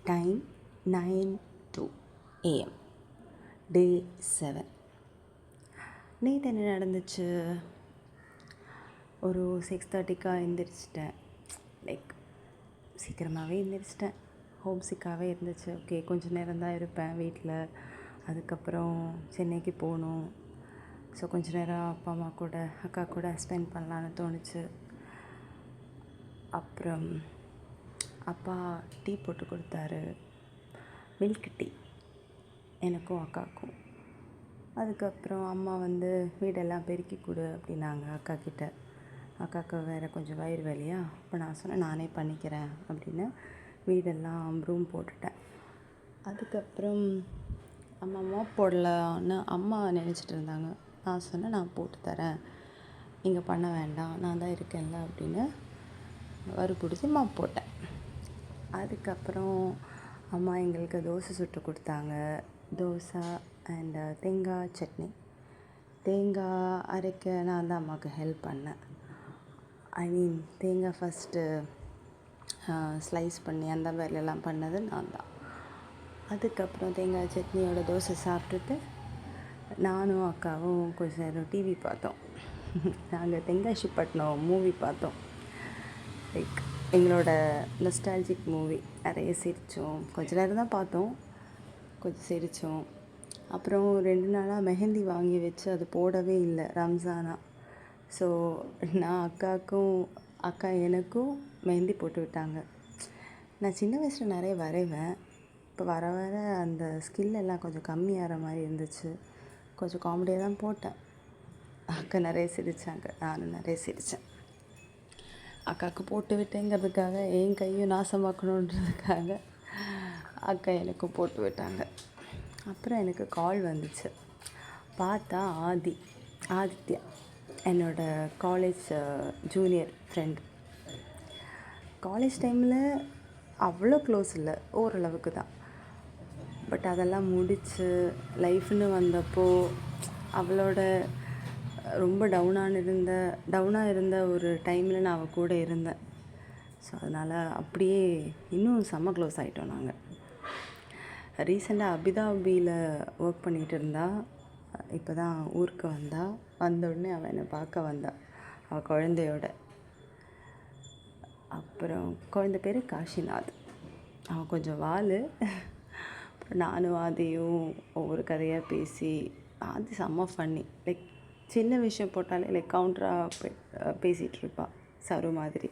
Time 9:02 AM. Day 7. நேற்று என்ன நடந்துச்சு? ஒரு 6:30க்கா எழுந்திரிச்சிட்டேன். லைக் சீக்கிரமாகவே எழுந்திரிச்சிட்டேன். ஹோம் சிக்காகவே இருந்துச்சு. ஓகே, கொஞ்சம் நேரம் தான் இருப்பேன் வீட்டில். அதுக்கப்புறம் சென்னைக்கு போகணும். ஸோ கொஞ்ச நேரம் அப்பா அம்மா கூட அக்கா கூட ஸ்பெண்ட் பண்ணலான்னு தோணுச்சு. அப்புறம் அப்பா டீ போட்டு கொடுத்தாரு, மில்க் டீ, எனக்கும் அக்காவுக்கும். அதுக்கப்புறம் அம்மா வீடெல்லாம் பெருக்கி கொடு அப்படின்னாங்க அக்காக்கிட்ட. அக்காவுக்கு வேறு கொஞ்சம் வயிறு வலியா, அப்போ நான் சொன்னேன் நானே பண்ணிக்கிறேன் அப்படின்னு வீடெல்லாம் ரூம் போட்டுட்டேன். அதுக்கப்புறம் அம்மா போடலான்னு அம்மா நினச்சிட்டு இருந்தாங்க. நான் சொன்னேன் நான் போட்டு தரேன், நீங்கள் பண்ண வேண்டாம், நான் தான் இருக்கேன்ல அப்படின்னு வறுபிடிச்சி போட்டேன். அதுக்கப்புறம் அம்மா எங்களுக்கு தோசை சுட்டு கொடுத்தாங்க. தோசை அண்ட் தேங்காய் சட்னி. தேங்காய் அரைக்க நான் தான் அம்மாவுக்கு ஹெல்ப் பண்ணேன். தேங்காய் ஃபஸ்ட்டு ஸ்லைஸ் பண்ணி அந்த வேலையெல்லாம் பண்ணது நான் தான். அதுக்கப்புறம் தேங்காய் சட்னியோட தோசை சாப்பிட்டுட்டு நானும் அக்காவும் கொஞ்சம் நேரம் டிவி பார்த்தோம். நாங்கள் தெங்காசிப்பட்டினம் மூவி பார்த்தோம். லைக் எங்களோட நொஸ்டால்ஜிக் மூவி. நிறைய சிரித்தோம். கொஞ்ச நேரம் தான் பார்த்தோம், கொஞ்சம் சிரித்தோம். அப்புறம் 2 நாளாக மெஹந்தி வாங்கி வச்சு அது போடவே இல்லை, ரம்ஜானா. ஸோ நான் அக்கா எனக்கும் மெஹந்தி போட்டு விட்டாங்க. நான் சின்ன வயசில் நிறைய வரைவேன். இப்போ வர வர அந்த ஸ்கில் எல்லாம் கொஞ்சம் கம்மியாகிற மாதிரி இருந்துச்சு. கொஞ்சம் காமெடியாக தான் போட்டேன். அக்கா நிறைய சிரித்தாங்க, நானும் நிறைய சிரித்தேன். அக்காவுக்கு போட்டு விட்டேங்கிறதுக்காக என் கையும் நாசமாக்கணுன்றதுக்காக அக்கா எனக்கும் போட்டு விட்டாங்க. அப்புறம் எனக்கு கால் வந்துச்சு. பார்த்தா ஆதித்யா, என்னோடய காலேஜ் ஜூனியர் ஃப்ரெண்ட். காலேஜ் டைமில் அவ்வளோ க்ளோஸ் இல்லை, ஓரளவுக்கு தான். பட் அதெல்லாம் முடித்து லைஃப்னு வந்தப்போ அவளோட ரொம்ப டவுனாக இருந்த ஒரு டைமில் நான் அவள் கூட இருந்தேன். ஸோ அதனால் அப்படியே இன்னும் செம்ம க்ளோஸ் ஆகிட்டோம் நாங்கள். ரீசெண்டாக அபுதாபியில் ஒர்க் பண்ணிகிட்டு இருந்தா. இப்போ தான் ஊருக்கு வந்தோடனே அவள் என்னை பார்க்க வந்தாள், அவள் குழந்தையோட. அப்புறம் குழந்தை பேர் காஷிநாத். அவன் கொஞ்சம் வால். அப்புறம் நானும் ஆதியும் ஒவ்வொரு கதையாக பேசி, ஆதி செம்ம ஃபன்னி. லைக் சின்ன விஷயம் போட்டாலே லைக் கவுண்டராக பேசிகிட்ருப்பாள், சரு மாதிரி.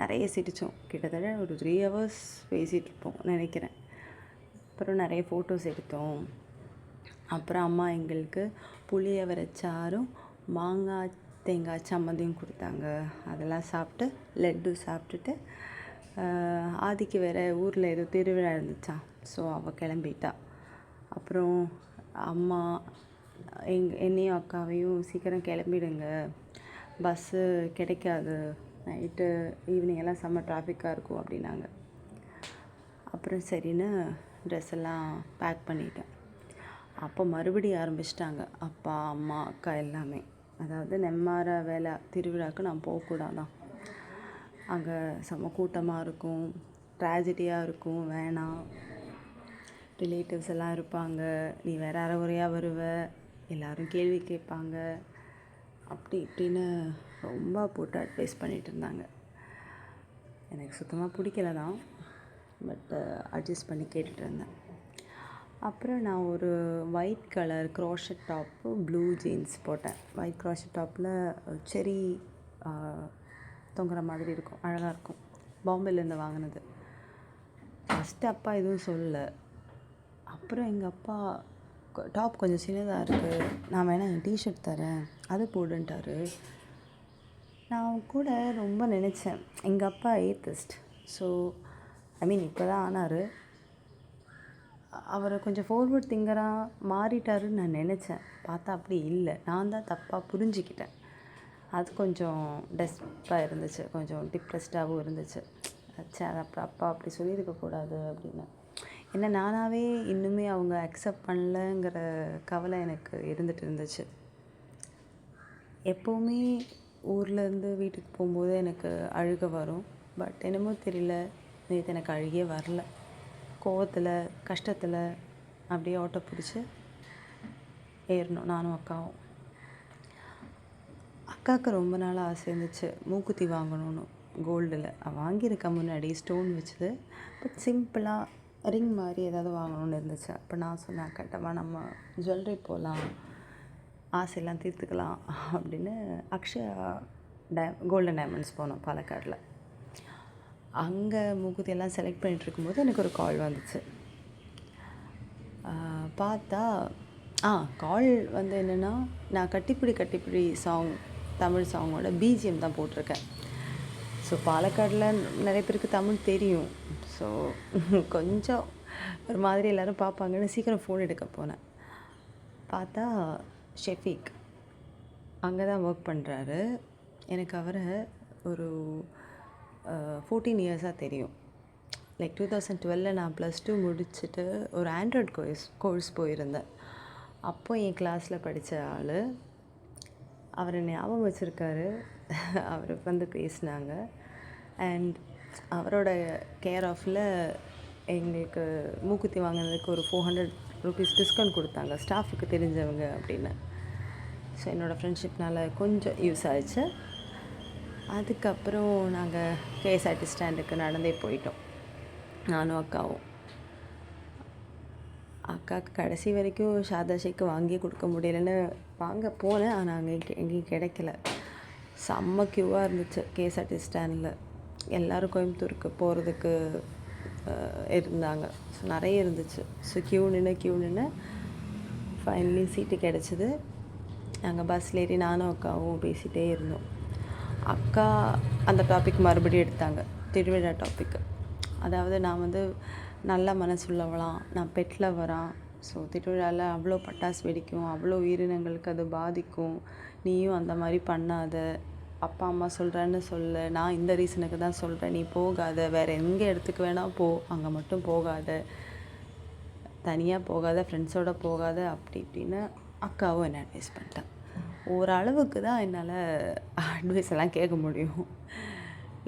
நிறைய சிரித்தோம். கிட்டத்தட்ட ஒரு 3 hours பேசிகிட்ருப்போம் நினைக்கிறேன். அப்புறம் நிறைய ஃபோட்டோஸ் எடுத்தோம். அப்புறம் அம்மா எங்களுக்கு புளியவரைச்சாரும் மாங்காய் தேங்காய் சம்மந்தியும் கொடுத்தாங்க. அதெல்லாம் சாப்பிட்டு லட்டு சாப்பிட்டுட்டு ஆதிக்கு வேறு ஊரில் ஏதோ திருவிழா இருந்துச்சான். ஸோ அவள் கிளம்பிட்டா. அப்புறம் அம்மா என்னையும் அக்காவையும் சீக்கிரம் கிளம்பிடுங்க, பஸ்ஸு கிடைக்காது, நைட்டு ஈவினிங் எல்லாம் செம்ம டிராஃபிக்காக இருக்கும் அப்படின்னாங்க. அப்புறம் சரின்னு ட்ரெஸ் எல்லாம் பேக் பண்ணிட்டேன். அப்போ மறுபடியும் ஆரம்பிச்சிட்டாங்க அப்பா அம்மா அக்கா எல்லாமே. அதாவது நெம்மார வேலை திருவிழாவுக்கு நான் போகக்கூடாதான், அங்கே செம்ம கூட்டமாக இருக்கும், ட்ராஜடியாக இருக்கும், வேணாம், ரிலேட்டிவ்ஸ் எல்லாம் இருப்பாங்க, நீ வேறு அரைகுறையாக வருவ, எல்லோரும் கேள்வி கேட்பாங்க, அப்படி இப்படின்னு ரொம்ப போட்டு அட்வைஸ் பண்ணிகிட்டு இருந்தாங்க. எனக்கு சுத்தமாக பிடிக்கல தான், பட் அட்ஜஸ்ட் பண்ணி கேட்டுட்டு இருந்தேன். அப்புறம் நான் ஒரு white colour crochet top, blue jeans போட்டேன். ஒயிட் க்ராஷட் டாப்பில் செரி தொங்குற மாதிரி இருக்கும், அழகாக இருக்கும். பாம்பேலேருந்து வாங்கினது. ஃபஸ்ட்டு அப்பா எதுவும் சொல்லலை. அப்புறம் எங்கள் அப்பா டாப் கொஞ்சம் சின்னதாக இருக்குது, நான் வேணால் என் டிஷர்ட் தரேன், அது போடுன்ட்டார். நான் கூட ரொம்ப நினச்சேன், எங்கள் அப்பா ஏத்திஸ்ட். ஸோ இப்போ தான் ஆனார். அவரை கொஞ்சம் ஃபார்வர்ட் திங்கராக மாறிட்டாருன்னு நான் நினச்சேன். பார்த்தா அப்படி இல்லை, நான் தான் தப்பாக புரிஞ்சுக்கிட்டேன். அது கொஞ்சம் டெஸ்பாக இருந்துச்சு, கொஞ்சம் டிப்ரெஸ்டாகவும் இருந்துச்சு. அது அப்புறம் அப்பா அப்படி சொல்லியிருக்கக்கூடாது அப்படின்னு. ஏன்னா நானாகவே இன்னுமே அவங்க அக்செப்ட் பண்ணலங்கிற கவலை எனக்கு இருந்துகிட்டு இருந்துச்சு. எப்போவுமே ஊர்லேருந்து வீட்டுக்கு போகும்போது எனக்கு அழுகை வரும். பட் என்னமோ தெரியல, நேற்று எனக்கு அழுகியே வரல. கோவத்தில் கஷ்டத்தில் அப்படியே ஆட்டோ பிடிச்சி ஏறினோம் நானும் அக்காவும். அக்காவுக்கு ரொம்ப நாள் ஆசை இருந்துச்சு மூக்குத்தி வாங்கணும்னு. கோல்டில் வாங்கியிருக்கா முன்னாடி ஸ்டோன் வச்சது. பட் சிம்பிளாக ரிங் மாதிரி ஏதாவது வாங்கணும்னு இருந்துச்சு. அப்போ நான் சொன்னேன் அக்காட்டவா நம்ம ஜுவல்லரி போகலாம், ஆசையெல்லாம் தீர்த்துக்கலாம் அப்படின்னு அக்ஷயா கோல்டன் டைமண்ட்ஸ் போனோம் பாலக்காடில். அங்கே மூக்குத்தியெல்லாம் செலக்ட் பண்ணிகிட்டு இருக்கும்போது எனக்கு ஒரு கால் வந்துச்சு. பார்த்தா கால் வந்து என்னென்னா, நான் கட்டிப்பிடி கட்டிப்பிடி சாங் தமிழ் சாங்கோட பிஜிஎம் தான் போட்டிருக்கேன். ஸோ பாலக்காடில் நிறைய பேருக்கு தமிழ் தெரியும். ஸோ கொஞ்சம் ஒரு மாதிரி எல்லோரும் பார்ப்பாங்கன்னு சீக்கிரம் ஃபோன் எடுக்க போனேன். பார்த்தா ஷெஃபீக் அங்கே தான் ஒர்க் பண்ணுறாரு. எனக்கு அவரை ஒரு 14 இயர்ஸாக தெரியும். லைக் 2012 நான் +2 முடிச்சுட்டு ஒரு ஆண்ட்ராய்ட் கோர்ஸ் போயிருந்தேன். அப்போ என் கிளாஸில் படித்த ஆள் அவரை ஞாபகம் வச்சுருக்காரு. அவர் வந்து பேசினாங்க. அண்ட் அவரோட கேர் ஆஃபில் எங்களுக்கு மூக்குத்தி வாங்கினதுக்கு ஒரு 400 rupees டிஸ்கவுண்ட் கொடுத்தாங்க, ஸ்டாஃபுக்கு தெரிஞ்சவங்க அப்படின்னு. ஸோ என்னோடய ஃப்ரெண்ட்ஷிப்னால் கொஞ்சம் யூஸ் ஆகிடுச்சு. அதுக்கப்புறம் நாங்கள் கேஎஸ்ஆர்டி ஸ்டாண்டுக்கு நடந்தே போயிட்டோம் நானும் அக்காவும். அக்காவுக்கு கடைசி வரைக்கும் ஷாதா ஷேக்கு வாங்கி கொடுக்க முடியலன்னு வாங்க போனேன். ஆனால் அங்கே எங்கேயும் கிடைக்கல. செம்ம க்யூவாக இருந்துச்சு கேஎஸ்ஆர்டி ஸ்டாண்டில். எல்லோரும் கோயம்புத்தூருக்கு போகிறதுக்கு இருந்தாங்க. ஸோ நிறைய இருந்துச்சு. ஸோ க்யூ நின்று ஃபைனலி சீட்டு கிடச்சிது. நாங்கள் பஸ்ஸில் ஏறி நானும் அக்காவும் பேசிகிட்டே இருந்தோம். அக்கா அந்த டாபிக் மறுபடியும் எடுத்தாங்க, திருவிழா டாபிக். அதாவது நான் வந்து நல்ல மனசுள்ளவளாம், நான் பெட்டில் வரான். ஸோ திருவிழாவில் அவ்வளோ பட்டாசு வெடிக்கும், அவ்வளோ உயிரினங்களுக்கு அது பாதிக்கும், நீயும் அந்த மாதிரி பண்ணாத, அப்பா அம்மா சொல்கிறேன்னு சொல்ல, நான் இந்த ரீசனுக்கு தான் சொல்கிறேன், நீ போகாத, வேறு எங்கே இடத்துக்கு வேணால் போ, அங்கே மட்டும் போகாத, தனியாக போகாத, ஃப்ரெண்ட்ஸோடு போகாத, அப்படி இப்படின்னு அக்காவும் என்ன அட்வைஸ் பண்ணிட்டேன். ஓரளவுக்கு தான் என்னால் அட்வைஸ் எல்லாம் கேட்க முடியும்.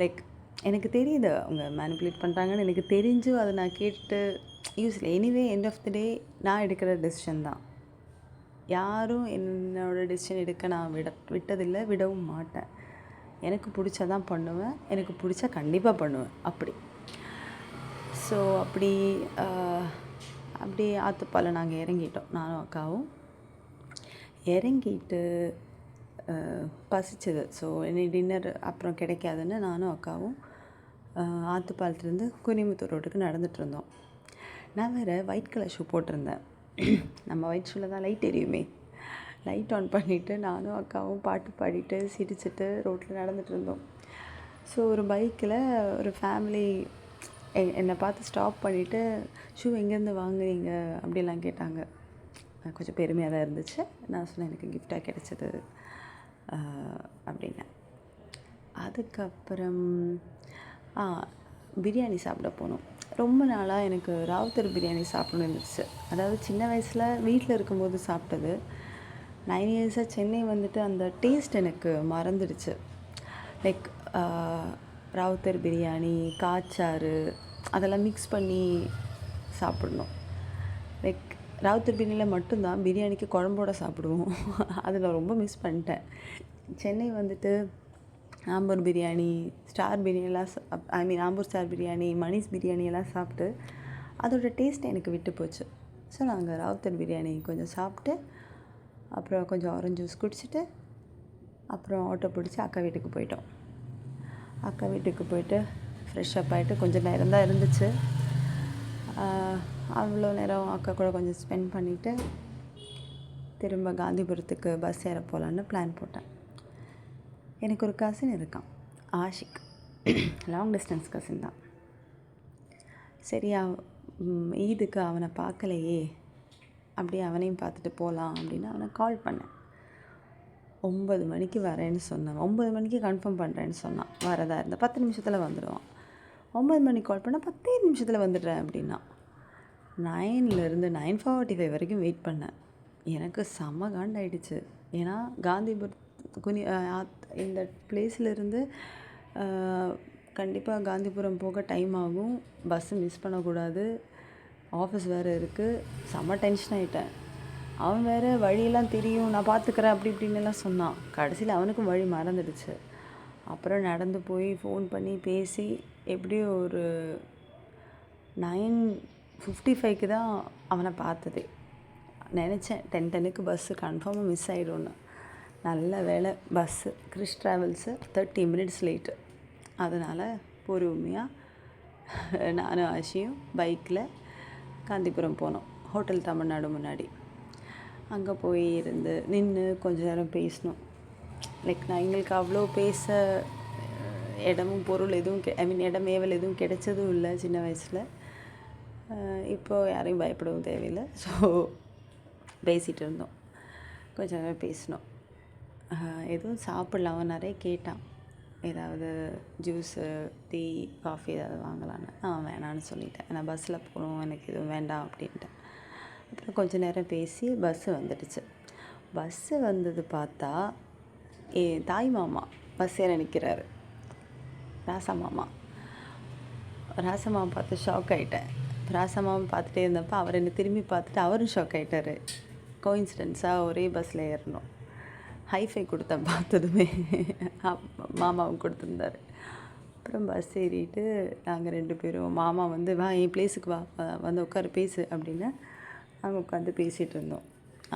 லைக் எனக்கு தெரியுது அவங்க மேனிப்புலேட் பண்ணுறாங்கன்னு எனக்கு தெரிஞ்சும் அதை நான் கேட்டு யூஸ் இல்லை. எனிவே எண்ட் ஆஃப் த டே நான் எடுக்கிற டெசிஷன் தான். யாரும் என்னோடய டெசிஷன் எடுக்க நான் விட்டதில்லை, விடவும் மாட்டேன். எனக்கு பிடிச்சதான் பண்ணுவேன், எனக்கு பிடிச்சா கண்டிப்பாக பண்ணுவேன் அப்படி. ஸோ அப்படி ஆத்துப்பாலை நாங்கள் இறங்கிட்டோம் நானும் அக்காவும். இறங்கிட்டு பசிச்சது. ஸோ என்ன டின்னர் அப்புறம் கிடைக்காதுன்னு நானும் அக்காவும் ஆத்துப்பாலத்துலேருந்து கோயம்புத்தூர் ரோட்டுக்கு நடந்துகிட்ருந்தோம். நான் வேறு ஒயிட் கலர் ஷூ போட்டிருந்தேன். நம்ம ஒயிட் ஷூவில் தான் லைட் எரியுமே. லைட் ஆன் பண்ணிவிட்டு நானும் அக்காவும் பாட்டு பாடிட்டு சிரிச்சுட்டு ரோட்டில் நடந்துகிட்டு இருந்தோம். ஸோ ஒரு பைக்கில் ஒரு ஃபேமிலி என்னை பார்த்து ஸ்டாப் பண்ணிவிட்டு ஷூ எங்கேருந்து வாங்குறீங்க அப்படிலாம் கேட்டாங்க. கொஞ்சம் பெருமையாக தான் இருந்துச்சு. நான் சொன்னேன் எனக்கு கிஃப்டாக கிடச்சிது அப்படின்னேன். அதுக்கப்புறம் பிரியாணி சாப்பிட போனோம். ரொம்ப நாளாக எனக்கு ராவுத்தர் பிரியாணி சாப்பிடணும்னு இருந்துச்சு. அதாவது சின்ன வயசில் வீட்டில் இருக்கும்போது சாப்பிட்டது. 9 இயர்ஸாக சென்னை வந்துட்டு அந்த டேஸ்ட் எனக்கு மறந்துடுச்சு. லைக் ராவுத்தர் பிரியாணி, காச்சாறு அதெல்லாம் மிக்ஸ் பண்ணி சாப்பிடணும். லைக் ராவுத்தர் பிரியாணியில் மட்டும்தான் பிரியாணிக்கு குழம்போடு சாப்பிடுவோம். அதை நான் ரொம்ப மிஸ் பண்ணிட்டேன். சென்னை வந்துட்டு ஆம்பூர் பிரியாணி, ஸ்டார் பிரியாணிலாம் ஆம்பூர் ஸ்டார் பிரியாணி, மணிஸ் பிரியாணி எல்லாம் சாப்பிட்டு அதோடய டேஸ்ட் எனக்கு விட்டு போச்சு. ஸோ நாங்கள் ராவுத்தர் பிரியாணி கொஞ்சம் சாப்பிட்டு அப்புறம் கொஞ்சம் ஆரஞ்சு ஜூஸ் குடிச்சிட்டு அப்புறம் ஆட்டோ பிடிச்சி அக்கா வீட்டுக்கு போயிட்டோம். அக்கா வீட்டுக்கு போயிட்டு ஃப்ரெஷ்அப் ஆகிட்டு கொஞ்சம் நேரம் தான் இருந்துச்சு. அவ்வளோ நேரம் அக்கா கூட கொஞ்சம் ஸ்பெண்ட் பண்ணிவிட்டு திரும்ப காந்திபுரத்துக்கு பஸ் ஏற போகலான்னு பிளான் போட்டேன். எனக்கு ஒரு கசின் இருக்கான், ஆஷிக். லாங் டிஸ்டன்ஸ் கசின் தான். சரியா ஈதுக்கு அவனை பார்க்கலையே, அப்படியே அவனையும் பார்த்துட்டு போகலாம் அப்படின்னு அவனை கால் பண்ணேன். 9 மணிக்கு வரேன்னு சொன்னான். 9 மணிக்கு கன்ஃபார்ம் பண்ணுறேன்னு சொன்னான். வரதா இருந்தால் 10 நிமிஷத்தில் வந்துடுவான். 9 மணிக்கு கால் பண்ணால் 10 நிமிஷத்தில் வந்துடுறேன் அப்படின்னா. 9லேருந்து 9:45 வரைக்கும் வெயிட் பண்ணேன். எனக்கு செம்ம காண்டாயிடுச்சு. ஏன்னா காந்திபுரம் இந்த பிளேஸ்லேருந்து கண்டிப்பாக காந்திபுரம் போக டைம் ஆகும், பஸ்ஸு மிஸ் பண்ணக்கூடாது, ஆஃபீஸ் வேறு இருக்குது. செம்ம டென்ஷன் ஆகிட்டேன். அவன் வேறு வழியெல்லாம் தெரியும், நான் பார்த்துக்கிறேன் அப்படி இப்படின்னுலாம் சொன்னான். கடைசியில் அவனுக்கும் வழி மறந்துடுச்சு. அப்புறம் நடந்து போய் ஃபோன் பண்ணி பேசி எப்படியும் ஒரு 9:55க்கு தான் அவனை பார்த்ததே. நினச்சேன் 10:10க்கு பஸ்ஸு கன்ஃபார்மாக மிஸ் ஆகிடும்னு. நல்ல வேலை, bus Chris travels 30 minutes late. அதனால் பொறுமையாக நானும் ஆஷியும் பைக்கில் காந்திபுரம் போனோம், ஹோட்டல் தமிழ்நாடு முன்னாடி. அங்கே போய் இருந்து நின்று கொஞ்ச நேரம் பேசணும். லைக் நான் எங்களுக்கு அவ்வளோ பேச இடமும் பொருள் எதுவும் இடம் ஏவல் எதுவும் கிடைச்சதும் இல்லை சின்ன வயசில். இப்போது யாரையும் பயப்படவும் தேவையில்லை. ஸோ பேசிகிட்டு இருந்தோம், கொஞ்சம் நேரம் பேசினோம். எதுவும் சாப்பிடலாம், அவன் நிறைய கேட்டான், ஏதாவது ஜூஸு டீ காஃபி ஏதாவது வாங்கலான்னு. நான் வேணான்னு சொல்லிட்டேன், நான் பஸ்ஸில் போகணும், எனக்கு எதுவும் வேண்டாம் அப்படின்ட்டேன். அப்புறம் கொஞ்சம் நேரம் பேசி பஸ்ஸு வந்துடுச்சு. பஸ்ஸு வந்தது பார்த்தா என் தாய் மாமா பஸ் ஏற நிற்கிறாரு, ராசமாமா. ராசமாமா பார்த்து ஷாக் ஆகிட்டேன். ராசமாமா பார்த்துட்டே இருந்தப்போ அவர் என்னை திரும்பி பார்த்துட்டு அவரும் ஷாக் ஆகிட்டார். கோயின்சிடென்ஸாக ஒரே பஸ்ஸில் ஏறணும். ஹைஃபை கொடுத்தேன் பார்த்ததுமே, மாமாவும் கொடுத்துருந்தாரு. அப்புறம் பஸ் ஏறிட்டு நாங்கள் 2 பேரும், மாமா வந்து வா என் பிளேஸுக்கு வா, வந்து உட்காரு பேசு அப்படின்னு நாங்கள் உட்காந்து பேசிகிட்டு இருந்தோம்.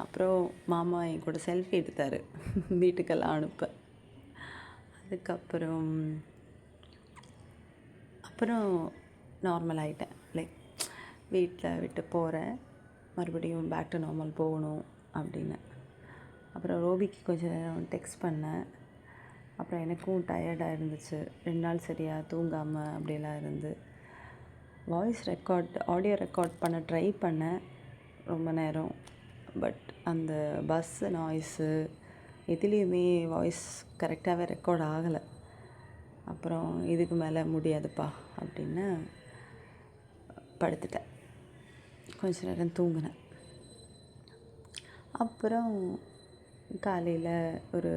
அப்புறம் மாமா என் கூட செல்ஃபி எடுத்தார், வீட்டுக்கெல்லாம் அனுப்ப. அதுக்கப்புறம் நார்மல் ஆகிட்டேன். லைக் வீட்டில் விட்டு போகிறேன், மறுபடியும் பேக் டு நார்மல் போகணும் அப்படின்னு. அப்புறம் ரோபிக்கு கொஞ்சம் நேரம் டெக்ஸ்ட் பண்ணேன். அப்புறம் எனக்கும் டயர்டாக இருந்துச்சு, 2 நாள் சரியாக தூங்காமல் அப்படியெல்லாம் இருந்து. ஆடியோ ரெக்கார்ட் பண்ண ட்ரை பண்ணேன் ரொம்ப நேரம். பட் அந்த பஸ்ஸு நாய்ஸு எதுலேயுமே வாய்ஸ் கரெக்டாகவே ரெக்கார்ட் ஆகலை. அப்புறம் இதுக்கு மேலே முடியாதுப்பா அப்படின்னு படுத்துட்டேன். கொஞ்ச நேரம் தூங்கினேன். அப்புறம் காலையில் ஒரு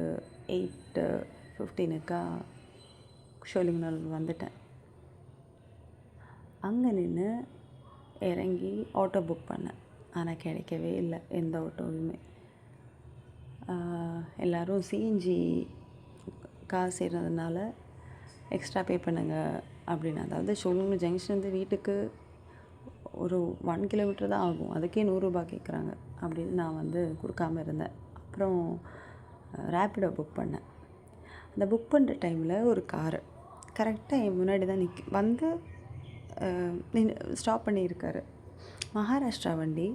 8:15க்கா ஷோலிங்கநல்லூர் வந்துட்டேன். அங்கே நின்று இறங்கி ஆட்டோ புக் பண்ணேன், ஆனால் கிடைக்கவே இல்லை எந்த ஆட்டோவுமே. எல்லோரும் சிஎன்ஜி காசு ஏறினதுனால எக்ஸ்ட்ரா பே பண்ணுங்க அப்படின்னு. அதாவது ஷோலிங்கநல்லூர் ஜங்ஷன்லேருந்து வீட்டுக்கு ஒரு 1 கிலோமீட்டர் தான் ஆகும், அதுக்கே 100 ரூபா கேட்குறாங்க அப்படின்னு நான் வந்து கொடுக்காமல் இருந்தேன். அப்புறம் ரேப்பிடோ புக் பண்ணேன். அந்த புக் பண்ணுற டைமில் ஒரு காரு கரெக்டாக என் முன்னாடி தான் வந்து ஸ்டாப் பண்ணியிருக்காரு. மகாராஷ்டிரா வண்டி.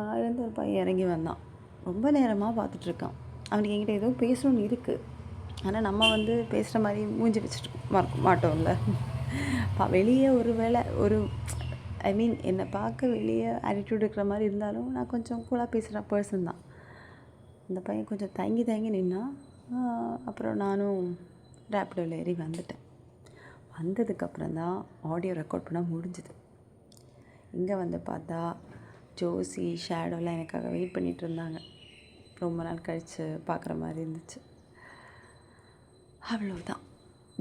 அதுலேருந்து ஒரு பையன் இறங்கி வந்தான். ரொம்ப நேரமாக பார்த்துட்ருக்கான். அவனுக்கு என்கிட்ட ஏதோ பேசணும்னு இருக்குது, ஆனால் நம்ம வந்து பேசுகிற மாதிரி மூஞ்சி வச்சுட்டு மாட்டோம்ல. வெளியே ஒரு என்னை பார்க்க வெளியே ஆட்டிடியூட் இருக்கிற மாதிரி இருந்தாலும் நான் கொஞ்சம் கூலாக பேசுகிற பர்சன் தான். அந்த பையன் கொஞ்சம் தயங்கி நின்னா. அப்புறம் நானும் ரேப்பிடோவில் ஏறி வந்துட்டேன். வந்ததுக்கப்புறம் தான் ஆடியோ ரெக்கார்ட் பண்ண முடிஞ்சுது. இங்கே வந்து பார்த்தா ஜோசி ஷேடோலாம் எனக்காக வெயிட் பண்ணிகிட்டு இருந்தாங்க. ரொம்ப நாள் கழித்து பார்க்குற மாதிரி இருந்துச்சு. அவ்வளோதான்,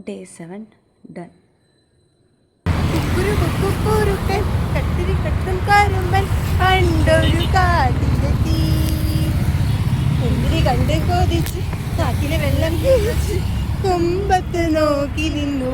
Day 7 டன். கத்திரி கட்டும் കരുമ്പൻ കണ്ടൊരു കാട്ടിലെത്തി എന്തിരി കണ്ട് കൊതിച്ച് കാട്ടിലെ വെള്ളം കുടിച്ച് കൊമ്പത്ത് നോക്കി നിന്നു